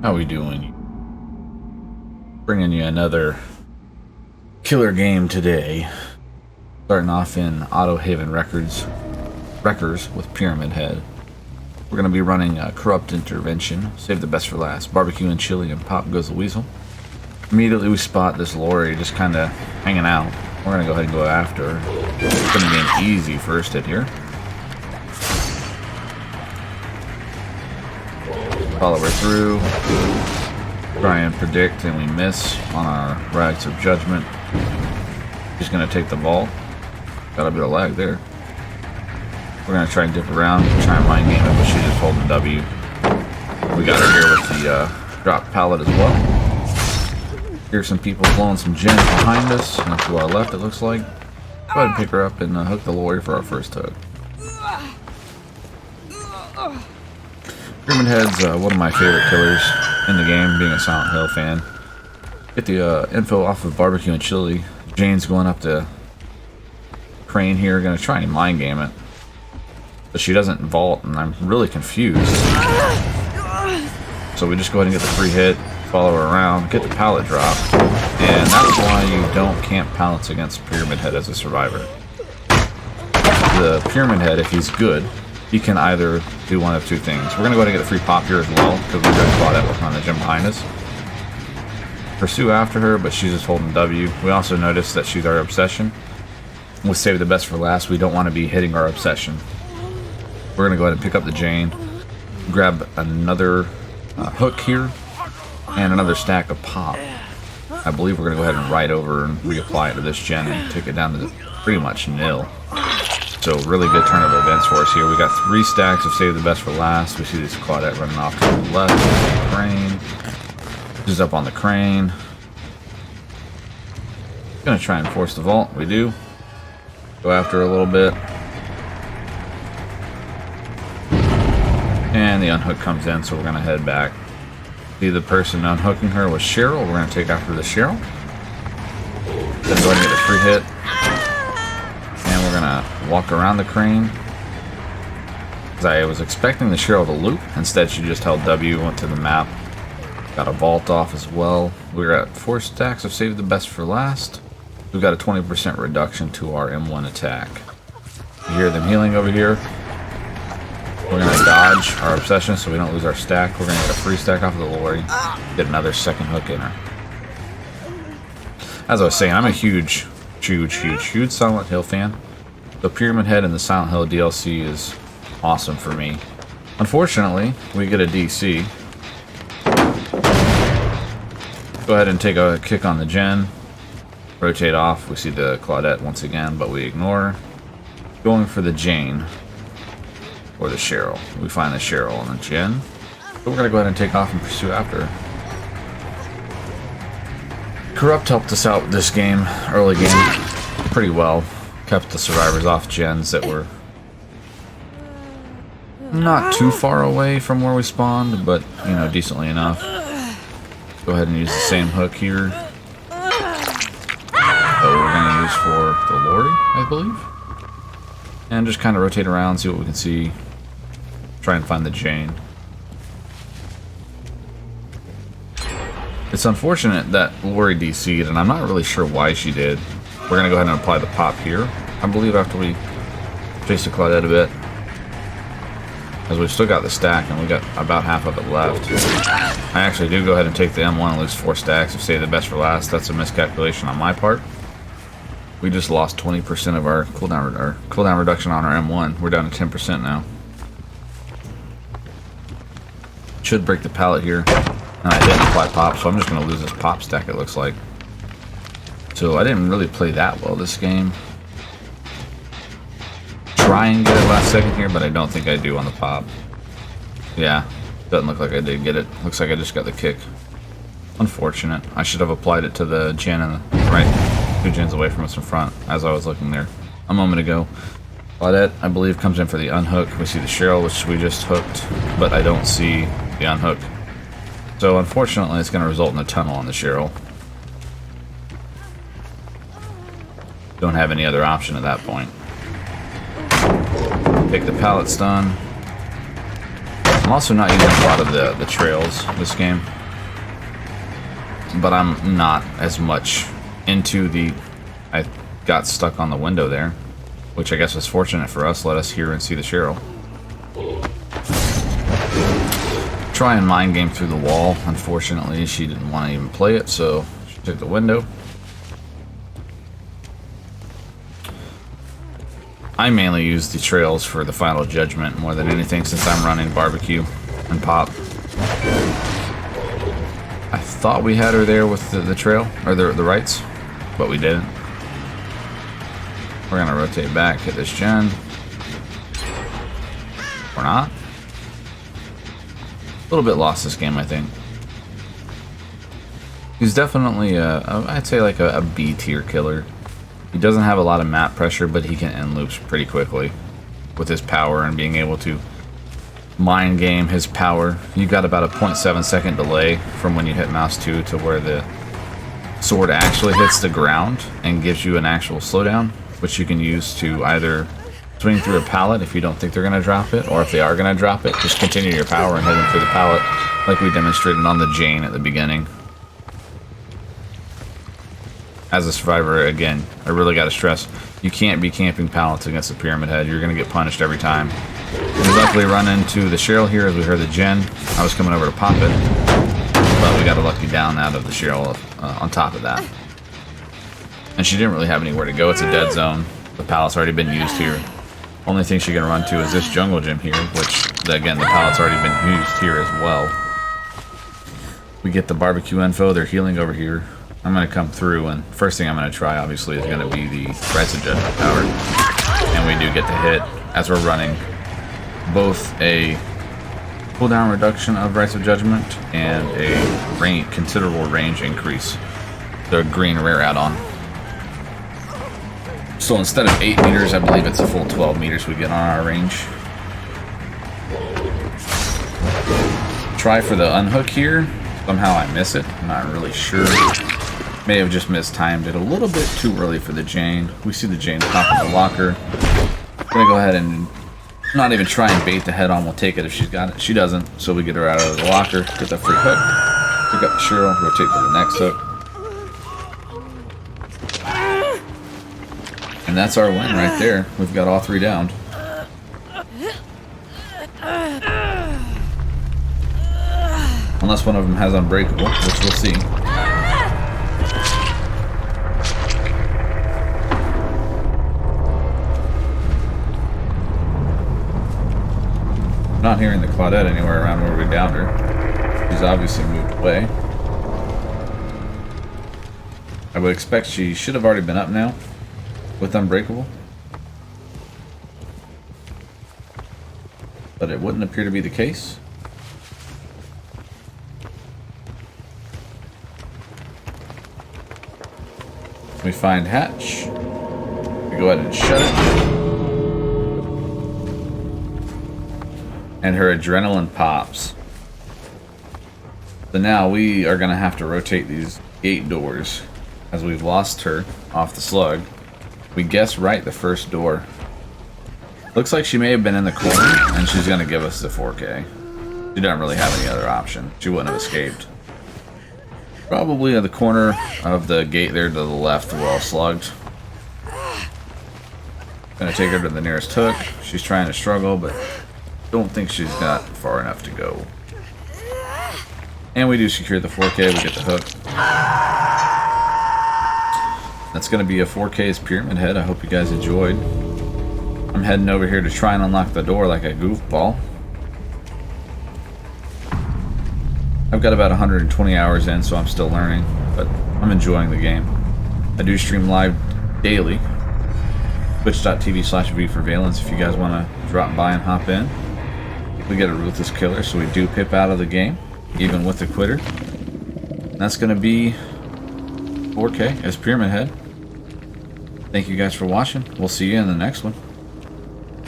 How we doing? Bringing you another killer game today. Starting off in Autohaven Wreckers with Pyramid Head. We're going to be running Corrupt Intervention, Save the Best for Last, BBQ and Chili, and Pop Goes the Weasel. Immediately we spot this lorry just kind of hanging out. We're going to go ahead and go after her. It's going to be an easy first hit here. Follow her through. Try and predict, and we miss on our rags of judgment. She's going to take the vault. Got a bit of lag there. We're going to try and dip around, try and mind game it, but she's just holding W. We got her here with the drop pallet as well. Here's some people blowing some gens behind us, and to our left it looks like. Go ahead and pick her up and hook the lorry for our first hook. Pyramid Head's one of my favorite killers in the game, being a Silent Hill fan. Get the info off of BBQ and Chili. Jane's going up to Crane here, gonna try and mind game it. But she doesn't vault, and I'm really confused. So we just go ahead and get the free hit, follow her around, get the pallet drop, and that's why you don't camp pallets against Pyramid Head as a survivor. The Pyramid Head, if he's good, he can either do one of two things. We're going to go ahead and get a free pop here as well, because we've got Claudette working on the gym behind us. Pursue after her, but she's just holding W. We also notice that she's our obsession. We'll save the best for last. We don't want to be hitting our obsession. We're going to go ahead and pick up the Jane, grab another hook here, and another stack of pop. I believe we're going to go ahead and ride over and reapply it to this gen and take it down to pretty much nil. So really good turn of events for us here. We got 3 stacks of Save the Best for Last. We see this Claudette running off to the left. Crane. This is up on the crane. Gonna try and force the vault. We do. Go after her a little bit. And the unhook comes in, so we're gonna head back. See, the person unhooking her was Cheryl. We're gonna take after the Cheryl. Then go ahead and get a free hit. And we're gonna walk around the crane. Because I was expecting the Cheryl to loop. Instead, she just held W, went to the map. Got a vault off as well. We're at 4 stacks of Save the Best for Last. We've got a 20% reduction to our M1 attack. You hear them healing over here. We're gonna dodge our obsession so we don't lose our stack. We're gonna get a free stack off of the lorry. Get another second hook in her. As I was saying, I'm a huge Silent Hill fan. The Pyramid Head and the Silent Hill DLC is awesome for me. Unfortunately, we get a DC. Go ahead and take a kick on the gen. Rotate off. We see the Claudette once again, but we ignore her. Going for the Jane. Or the Cheryl. We find the Cheryl on the gen. So we're going to go ahead and take off and pursue after her. Corrupt helped us out this game, early game, pretty well. Kept the survivors off gens that were not too far away from where we spawned, but, you know, decently enough. Go ahead and use the same hook here. That we're going to use for the lorry, I believe. And just kind of rotate around, see what we can see. Try and find the Jane. It's unfortunate that lorry DC'd, and I'm not really sure why she did. We're going to go ahead and apply the pop here, I believe, after we chase the Claudette a bit. As we've still got the stack, and we got about half of it left. I actually do go ahead and take the M1 and lose 4 stacks of Save the Best for Last. That's a miscalculation on my part. We just lost 20% of our cooldown reduction on our M1. We're down to 10% now. Should break the pallet here. And I didn't apply pop, so I'm just going to lose this pop stack, it looks like. So I didn't really play that well this game. Try and get it last second here, but I don't think I do on the pop. Yeah, doesn't look like I did get it. Looks like I just got the kick. Unfortunate. I should have applied it to the gen in the right. 2 gens away from us in front as I was looking there a moment ago. Claudette, I believe, comes in for the unhook. We see the Cheryl, which we just hooked, but I don't see the unhook. So unfortunately, it's going to result in a tunnel on the Cheryl. Don't have any other option at that point. Take the pallet stun. I'm also not using a lot of the trails this game, but I'm not as much into the... I got stuck on the window there, which I guess was fortunate for us. Let us hear and see the Cheryl. Try and mind game through the wall. Unfortunately, she didn't want to even play it, so she took the window. I mainly use the trails for the final judgment more than anything, since I'm running barbecue and pop. I thought we had her there with the trail, or the rights, but we didn't. We're gonna rotate back, hit this gen. We're not. A little bit lost this game, I think. He's definitely I'd say like a B tier killer. He doesn't have a lot of map pressure, but he can end loops pretty quickly with his power and being able to mind game his power. You've got about a 0.7 second delay from when you hit mouse 2 to where the sword actually hits the ground and gives you an actual slowdown, which you can use to either swing through a pallet if you don't think they're going to drop it, or if they are going to drop it, just continue your power and hit them through the pallet like we demonstrated on the Jane at the beginning. As a survivor, again, I really got to stress, you can't be camping pallets against a Pyramid Head. You're going to get punished every time. We luckily run into the Cheryl here as we heard the gen. I was coming over to pop it, but we got a lucky down out of the Cheryl on top of that. And she didn't really have anywhere to go. It's a dead zone. The pallet's already been used here. Only thing she's going to run to is this jungle gym here, which, again, the pallet's already been used here as well. We get the barbecue info. They're healing over here. I'm going to come through, and first thing I'm going to try, obviously, is going to be the Rights of Judgment power. And we do get to hit, as we're running, both a cooldown reduction of Rights of Judgment and a considerable range increase. The green rare add-on. So instead of 8 meters, I believe it's a full 12 meters we get on our range. Try for the unhook here. Somehow I miss it. I'm not really sure. May have just mistimed it a little bit too early for the Jane. We see the Jane top of the locker. Gonna go ahead and not even try and bait the head on. We'll take it if she's got it. She doesn't, so we get her out of the locker. Get the free hook. Pick up the Cheryl. Rotate to the next hook. And that's our win right there. We've got all 3 downed. Unless one of them has Unbreakable, which we'll see. Not hearing the Claudette anywhere around where we downed her. She's obviously moved away. I would expect she should have already been up now with Unbreakable. But it wouldn't appear to be the case. We find Hatch. We go ahead and shut it. And her adrenaline pops. So now we are going to have to rotate these gate doors as we've lost her off the slug. We guess right the first door. Looks like she may have been in the corner and she's going to give us the 4K. She doesn't really have any other option. She wouldn't have escaped. Probably at the corner of the gate there to the left, we're all slugged. Gonna take her to the nearest hook. She's trying to struggle, but don't think she's got far enough to go. And we do secure the 4K, we get the hook. That's gonna be a 4K's Pyramid Head. I hope you guys enjoyed. I'm heading over here to try and unlock the door like a goofball. I've got about 120 hours in, so I'm still learning, but I'm enjoying the game. I do stream live daily. Twitch.tv/V4Valence if you guys want to drop by and hop in. We get a Ruthless Killer, so we do pip out of the game, even with the Quitter. And that's going to be 4K as Pyramid Head. Thank you guys for watching. We'll see you in the next one.